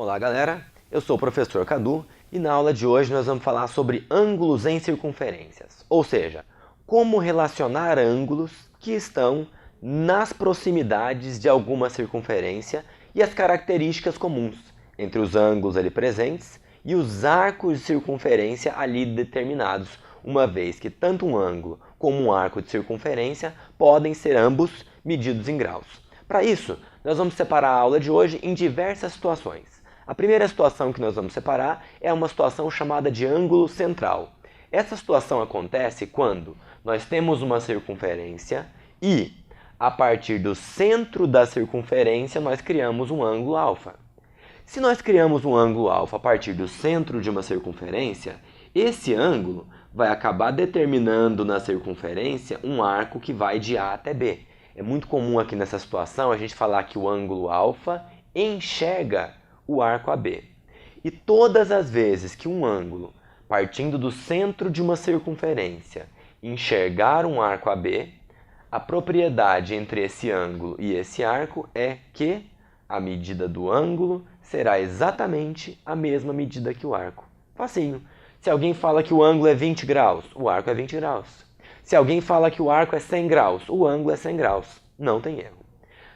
Olá galera, eu sou o professor Cadu e na aula de hoje nós vamos falar sobre ângulos em circunferências, ou seja, como relacionar ângulos que estão nas proximidades de alguma circunferência e as características comuns entre os ângulos ali presentes e os arcos de circunferência ali determinados, uma vez que tanto um ângulo como um arco de circunferência podem ser ambos medidos em graus. Para isso, nós vamos separar a aula de hoje em diversas situações. A primeira situação que nós vamos separar é uma situação chamada de ângulo central. Essa situação acontece quando nós temos uma circunferência e, a partir do centro da circunferência, nós criamos um ângulo alfa. Se nós criamos um ângulo alfa a partir do centro de uma circunferência, esse ângulo vai acabar determinando na circunferência um arco que vai de A até B. É muito comum aqui nessa situação a gente falar que o ângulo alfa enxerga o arco AB. E todas as vezes que um ângulo, partindo do centro de uma circunferência, enxergar um arco AB, a propriedade entre esse ângulo e esse arco é que a medida do ângulo será exatamente a mesma medida que o arco. Facinho. Se alguém fala que o ângulo é 20 graus, o arco é 20 graus. Se alguém fala que o arco é 100 graus, o ângulo é 100 graus. Não tem erro.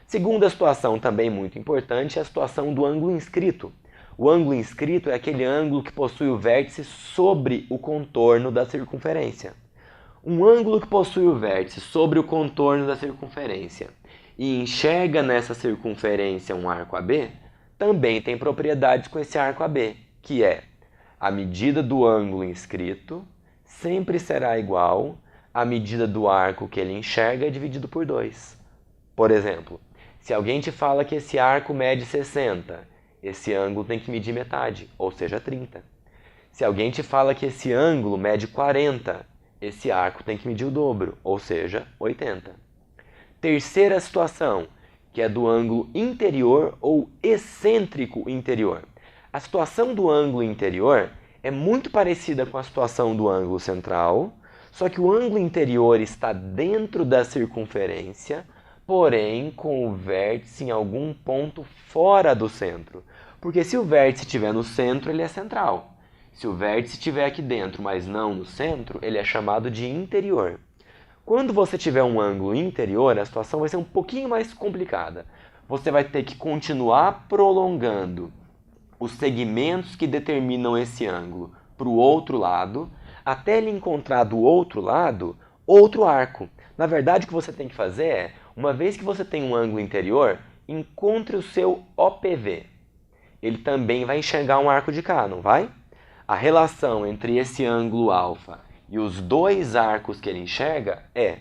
Segunda situação também muito importante é a situação do ângulo inscrito. O ângulo inscrito é aquele ângulo que possui o vértice sobre o contorno da circunferência. Um ângulo que possui o vértice sobre o contorno da circunferência e enxerga nessa circunferência um arco AB, também tem propriedades com esse arco AB, que é a medida do ângulo inscrito sempre será igual à medida do arco que ele enxerga dividido por 2. Por exemplo, se alguém te fala que esse arco mede 60, esse ângulo tem que medir metade, ou seja, 30. Se alguém te fala que esse ângulo mede 40, esse arco tem que medir o dobro, ou seja, 80. Terceira situação, que é do ângulo interior ou excêntrico interior. A situação do ângulo interior é muito parecida com a situação do ângulo central, só que o ângulo interior está dentro da circunferência, porém com o vértice em algum ponto fora do centro. Porque se o vértice estiver no centro, ele é central. Se o vértice estiver aqui dentro, mas não no centro, ele é chamado de interior. Quando você tiver um ângulo interior, a situação vai ser um pouquinho mais complicada. Você vai ter que continuar prolongando os segmentos que determinam esse ângulo para o outro lado, até ele encontrar do outro lado outro arco. Na verdade, o que você tem que fazer é, uma vez que você tem um ângulo interior, encontre o seu OPV. Ele também vai enxergar um arco de cá, não vai? A relação entre esse ângulo alfa e os dois arcos que ele enxerga é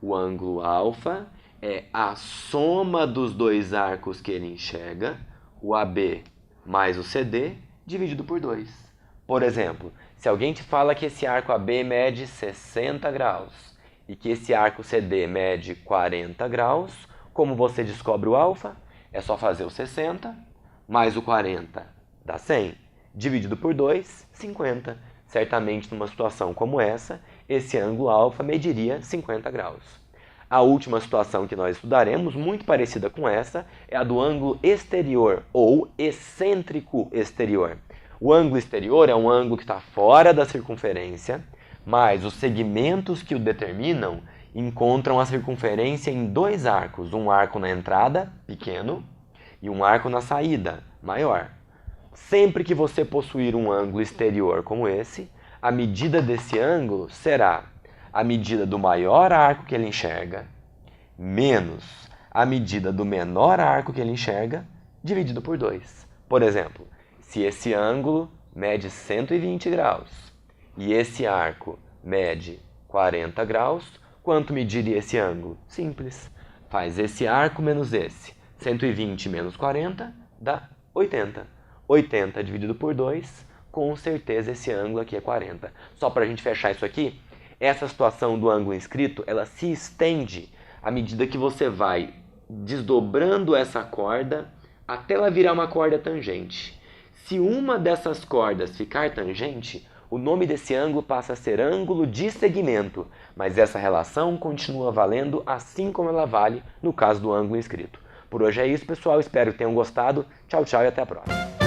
o ângulo alfa é a soma dos dois arcos que ele enxerga, o AB mais o CD, dividido por 2. Por exemplo, se alguém te fala que esse arco AB mede 60 graus e que esse arco CD mede 40 graus, como você descobre o alfa? É só fazer o 60 mais o 40 dá 100, dividido por 2, 50. Certamente, numa situação como essa, esse ângulo alfa mediria 50 graus. A última situação que nós estudaremos, muito parecida com essa, é a do ângulo exterior ou excêntrico exterior. O ângulo exterior é um ângulo que está fora da circunferência, mas os segmentos que o determinam encontram a circunferência em dois arcos, um arco na entrada, pequeno, e um arco na saída, maior. Sempre que você possuir um ângulo exterior como esse, a medida desse ângulo será a medida do maior arco que ele enxerga, menos a medida do menor arco que ele enxerga, dividido por 2. Por exemplo, se esse ângulo mede 120 graus e esse arco mede 40 graus, quanto mediria esse ângulo? Simples. Faz esse arco menos esse. 120 menos 40 dá 80. 80 dividido por 2, com certeza esse ângulo aqui é 40. Só para a gente fechar isso aqui, essa situação do ângulo inscrito, ela se estende à medida que você vai desdobrando essa corda até ela virar uma corda tangente. Se uma dessas cordas ficar tangente, o nome desse ângulo passa a ser ângulo de segmento, mas essa relação continua valendo assim como ela vale no caso do ângulo inscrito. Por hoje é isso, pessoal. Espero que tenham gostado. Tchau, tchau e até a próxima.